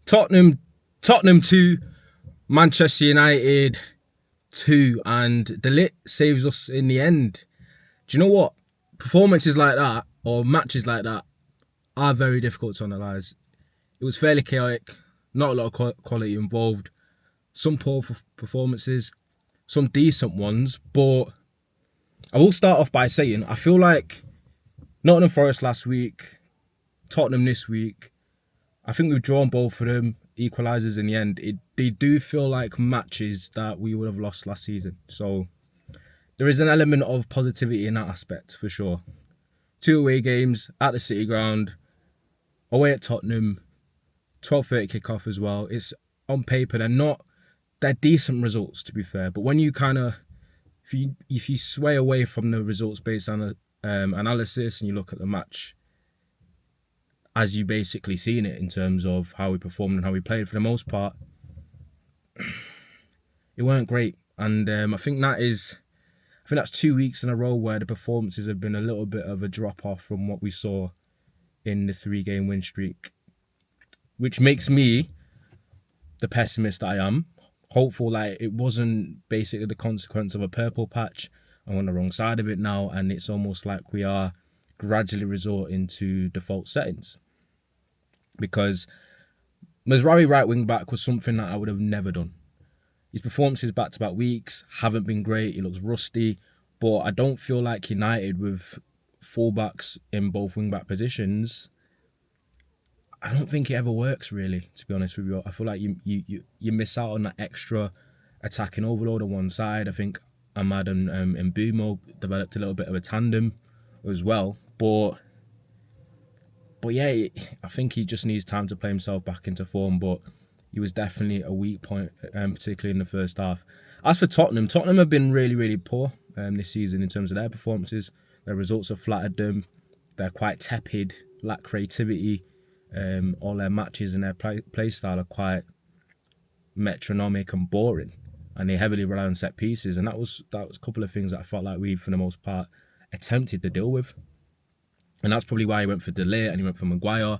Tottenham 2, Manchester United 2, and De Ligt saves us in the end. Do you know what? Performances like that, or matches like that, are very difficult to analyse. It was fairly chaotic, not a lot of quality involved, some poor performances, some decent ones, but I will start off by saying I feel like Nottingham Forest last week, Tottenham this week, I think we've drawn both of them, equalisers in the end. They do feel like matches that we would have lost last season. So there is an element of positivity in that aspect, for sure. 2 away games at the City Ground, away at Tottenham, 12:30 kickoff as well. It's on paper, they're decent results, to be fair. But when you kind of, if you sway away from the results-based analysis and you look at the match as you basically seen it in terms of how we performed and how we played, for the most part, it weren't great. And I think that's 2 weeks in a row where the performances have been a little bit of a drop-off from what we saw in the 3-game win streak, which makes me, the pessimist that I am, hopeful like it wasn't basically the consequence of a purple patch. I'm on the wrong side of it now, and it's almost like we are gradually resorting to default settings. Because Mazraoui right wing back was something that I would have never done. His performances back-to-back weeks haven't been great. He looks rusty, but I don't feel like United with fullbacks in both wing-back positions, I don't think it ever works really, to be honest with you. I feel like you miss out on that extra attacking overload on one side. I think Amad and Mbeumo developed a little bit of a tandem as well, but yeah, I think he just needs time to play himself back into form, but he was definitely a weak point, particularly in the first half. As for Tottenham have been really, really poor this season in terms of their performances. Their results have flattered them. They're quite tepid, lack creativity. All their matches and their play style are quite metronomic and boring, and they heavily rely on set pieces. And that was a couple of things that I felt like we, for the most part, attempted to deal with. And that's probably why he went for De Ligt and he went for Maguire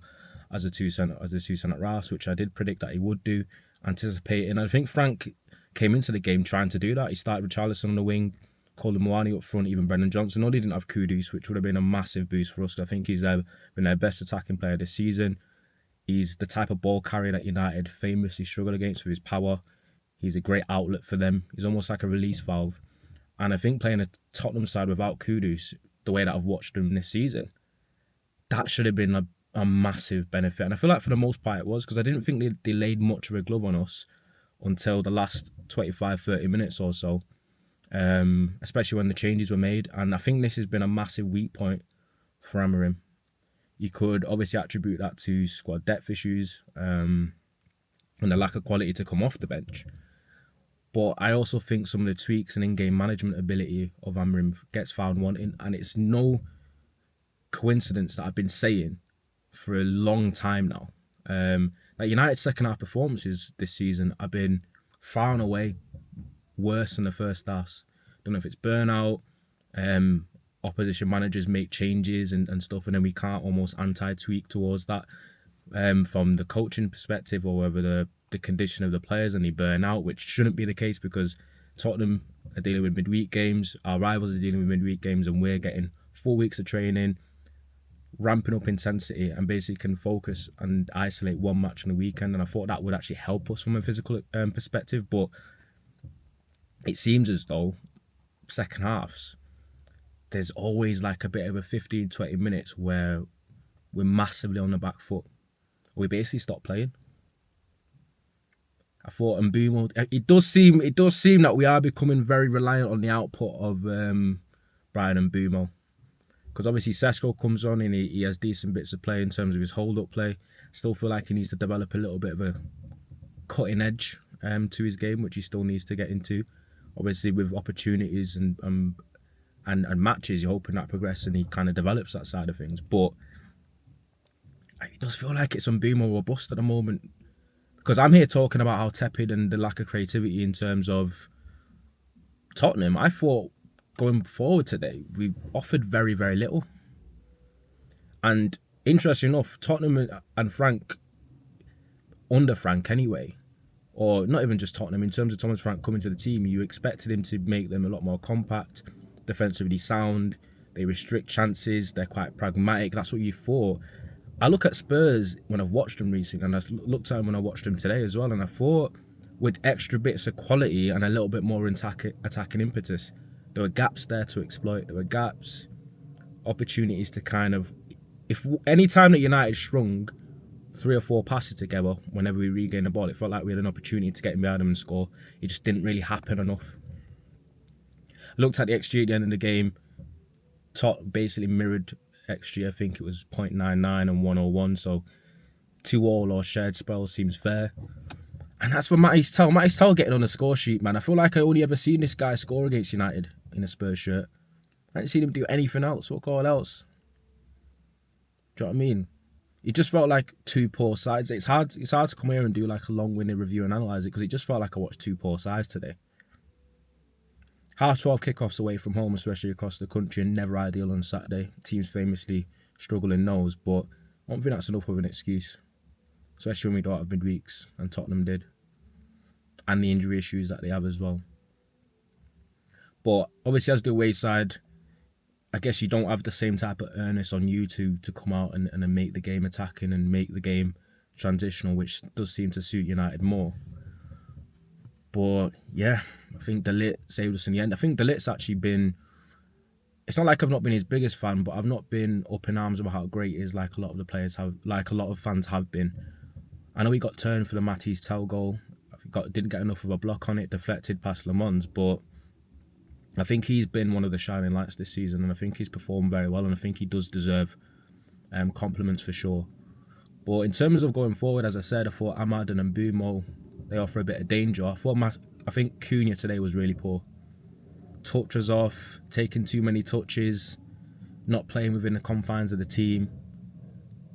as a two centre halves, which I did predict that he would do, anticipating. I think Frank came into the game trying to do that. He started Richarlison on the wing, Colin Moani up front, even Brendan Johnson. No, they didn't have Kudus, which would have been a massive boost for us. I think he's been their best attacking player this season. He's the type of ball carrier that United famously struggle against with his power. He's a great outlet for them. He's almost like a release valve. And I think playing a Tottenham side without Kudus, the way that I've watched them this season, that should have been a massive benefit. And I feel like for the most part it was, because I didn't think they laid much of a glove on us until the last 25-30 minutes or so, especially when the changes were made. And I think this has been a massive weak point for Amorim. You could obviously attribute that to squad depth issues and the lack of quality to come off the bench. But I also think some of the tweaks and in-game management ability of Amorim gets found wanting, and it's no coincidence that I've been saying for a long time now that United's second half performances this season have been far and away worse than the first half. Don't know if it's burnout, opposition managers make changes and stuff, and then we can't almost anti-tweak towards that from the coaching perspective, or whether the condition of the players and they burn out, which shouldn't be the case, because Tottenham are dealing with midweek games, our rivals are dealing with midweek games, and we're getting 4 weeks of training, ramping up intensity, and basically can focus and isolate one match on the weekend. And I thought that would actually help us from a physical perspective, but it seems as though second halves, there's always like a bit of a 15-20 minutes where we're massively on the back foot. We basically stop playing. I thought Mbeumo, it does seem that we are becoming very reliant on the output of Bryan Mbeumo. Because obviously Sesko comes on and he has decent bits of play in terms of his hold-up play. Still feel like he needs to develop a little bit of a cutting edge to his game, which he still needs to get into. Obviously with opportunities and matches, you're hoping that progresses and he kind of develops that side of things. But it does feel like it's Mbeumo or bust at the moment. Because I'm here talking about how tepid and the lack of creativity in terms of Tottenham. I thought going forward today, we offered very, very little. And interesting enough, Tottenham and Frank under Frank anyway. Or not even just Tottenham, in terms of Thomas Frank coming to the team, you expected him to make them a lot more compact, defensively sound, they restrict chances, they're quite pragmatic, that's what you thought. I look at Spurs when I've watched them recently, and I looked at them when I watched them today as well, and I thought with extra bits of quality and a little bit more attacking impetus, there were gaps there to exploit, there were gaps, opportunities to kind of, if any time that United strung 3 or 4 passes together, whenever we regained the ball, it felt like we had an opportunity to get in behind them and score. It just didn't really happen enough. I looked at the XG at the end of the game. Tot basically mirrored XG. I think it was 0.99 and 101. So 2-all or shared spells seems fair. And that's for Mathys Tel. Mathys Tel getting on the score sheet, man. I feel like I only ever seen this guy score against United in a Spurs shirt. I haven't seen him do anything else. What all else? Do you know what I mean? It just felt like 2 poor sides. It's hard to come here and do like a long-winded review and analyse it, because it just felt like I watched 2 poor sides today. Half 12 kickoffs away from home, especially across the country, and never ideal on Saturday. Teams famously struggle in those, but I don't think that's enough of an excuse, especially when we don't have midweeks, and Tottenham did, and the injury issues that they have as well. But obviously, as the away side, I guess you don't have the same type of earnest on you to come out and make the game attacking and make the game transitional, which does seem to suit United more. But yeah, I think De Ligt saved us in the end. I think De Ligt's actually been, it's not like I've not been his biggest fan, but I've not been up in arms about how great he is, like a lot of the players have, like a lot of fans have been. I know he got turned for the Mathys Tel goal. Didn't get enough of a block on it, deflected past Le Mans, but I think he's been one of the shining lights this season, and I think he's performed very well, and I think he does deserve compliments for sure. But in terms of going forward, as I said, I thought Amad and Mbeumo, they offer a bit of danger. I think Cunha today was really poor. Touches off, taking too many touches, not playing within the confines of the team.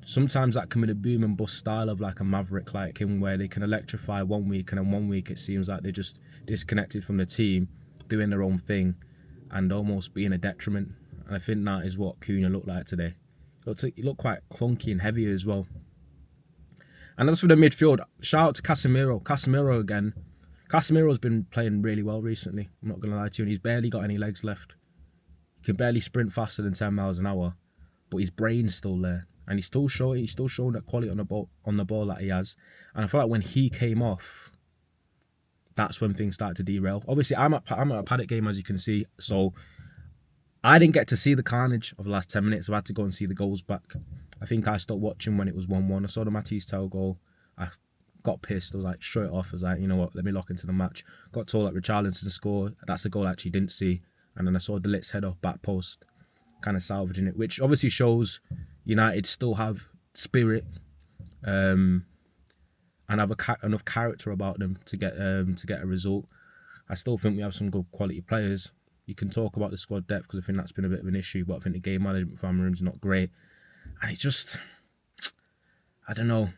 Sometimes that can be the boom and bust style of like a maverick like him, where they can electrify 1 week and then 1 week it seems like they're just disconnected from the team, doing their own thing and almost being a detriment. And I think that is what Cunha looked like today. He looked quite clunky and heavy as well. And as for the midfield, shout out to Casemiro. Casemiro again. Casemiro's been playing really well recently. I'm not going to lie to you. And he's barely got any legs left. He can barely sprint faster than 10 miles an hour. But his brain's still there. And he's still showing that quality on the ball that he has. And I feel like when he came off, that's when things started to derail. Obviously, I'm at a Paddock game, as you can see. So I didn't get to see the carnage of the last 10 minutes. So I had to go and see the goals back. I think I stopped watching when it was 1-1. I saw the Mathys Tel goal. I got pissed. I was like, straight off. I was like, you know what, let me lock into the match. Got told that Richarlison scored. That's a goal I actually didn't see. And then I saw De Ligt's head off back post, kind of salvaging it, which obviously shows United still have spirit and have enough character about them to get a result. I still think we have some good quality players. You can talk about the squad depth, because I think that's been a bit of an issue, but I think the game management for Amorim is not great. And it's just, I don't know,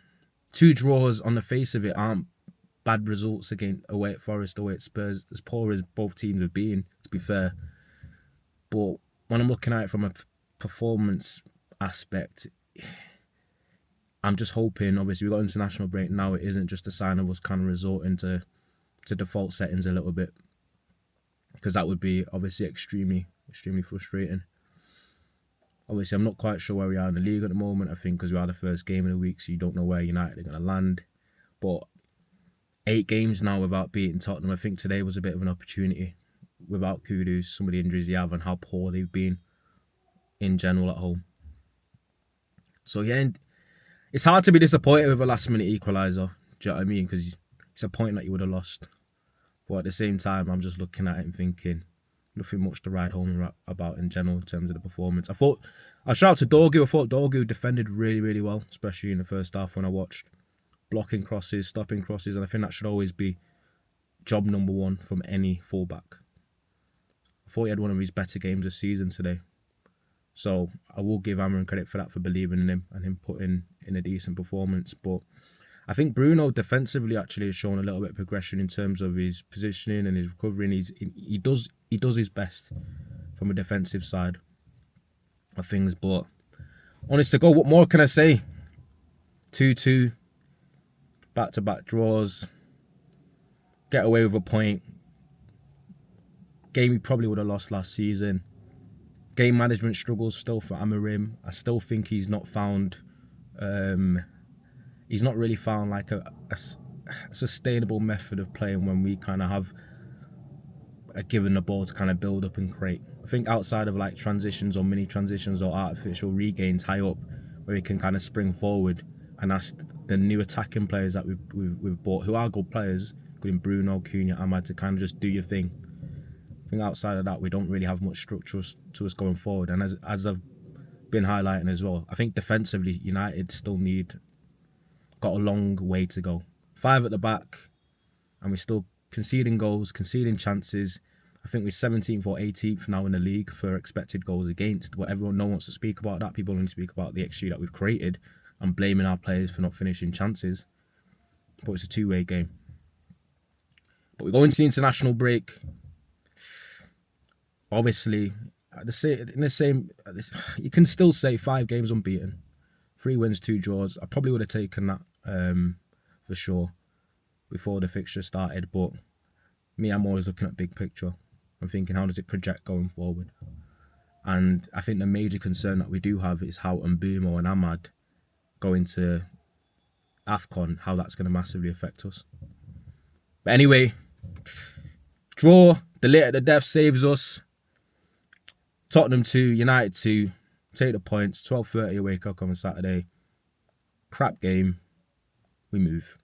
2 draws on the face of it aren't bad results against away at Forest, away at Spurs, as poor as both teams have been, to be fair. But when I'm looking at it from a performance aspect, I'm just hoping, obviously we've got international break now, it isn't just a sign of us kind of resorting to default settings a little bit, because that would be obviously extremely frustrating. Obviously, I'm not quite sure where we are in the league at the moment. I think because we are the first game of the week, so you don't know where United are going to land. But 8 games now without beating Tottenham. I think today was a bit of an opportunity, without Kudus, some of the injuries they have and how poor they've been in general at home. So yeah, it's hard to be disappointed with a last-minute equaliser. Do you know what I mean? Because it's a point that you would have lost. But at the same time, I'm just looking at it and thinking, nothing much to ride home about in general in terms of the performance. I shout out to Dorgu. I thought Dorgu defended really, really well, especially in the first half when I watched. Blocking crosses, stopping crosses, and I think that should always be job number 1 from any fullback. I thought he had one of his better games this season today. So I will give Amorim credit for that, for believing in him and him putting in a decent performance. But I think Bruno defensively actually has shown a little bit of progression in terms of his positioning and his recovery. And he does his best from a defensive side of things. But honest to God, what more can I say? 2-2. back-to-back draws, get away with a point. Game we probably would have lost last season. Game management struggles still for Amorim. I still think he's not found, he's not really found like a sustainable method of playing when we kind of have given the ball to kind of build up and create. I think outside of like transitions or mini transitions or artificial regains high up, where we can kind of spring forward and ask the new attacking players that we've bought, who are good players, including Bruno, Cunha, Amad, to kind of just do your thing. I think outside of that, we don't really have much structure to us going forward. And as I've been highlighting as well, I think defensively, United still got a long way to go. 5 at the back, and we're still conceding goals, conceding chances. I think we're 17th or 18th now in the league for expected goals against. But no one wants to speak about that. People only speak about the XG that we've created and blaming our players for not finishing chances. But it's a two-way game. But we go into the international break. Obviously, you can still say 5 games unbeaten, 3 wins, 2 draws. I probably would have taken that for sure before the fixture started. But me, I'm always looking at big picture. I'm thinking, how does it project going forward? And I think the major concern that we do have is how Mbeumo and Amad go into AFCON, how that's going to massively affect us. But anyway, draw, De Ligt at the death saves us. Tottenham 2, United 2, take the points, 12:30 away kick on Saturday. Crap game, we move.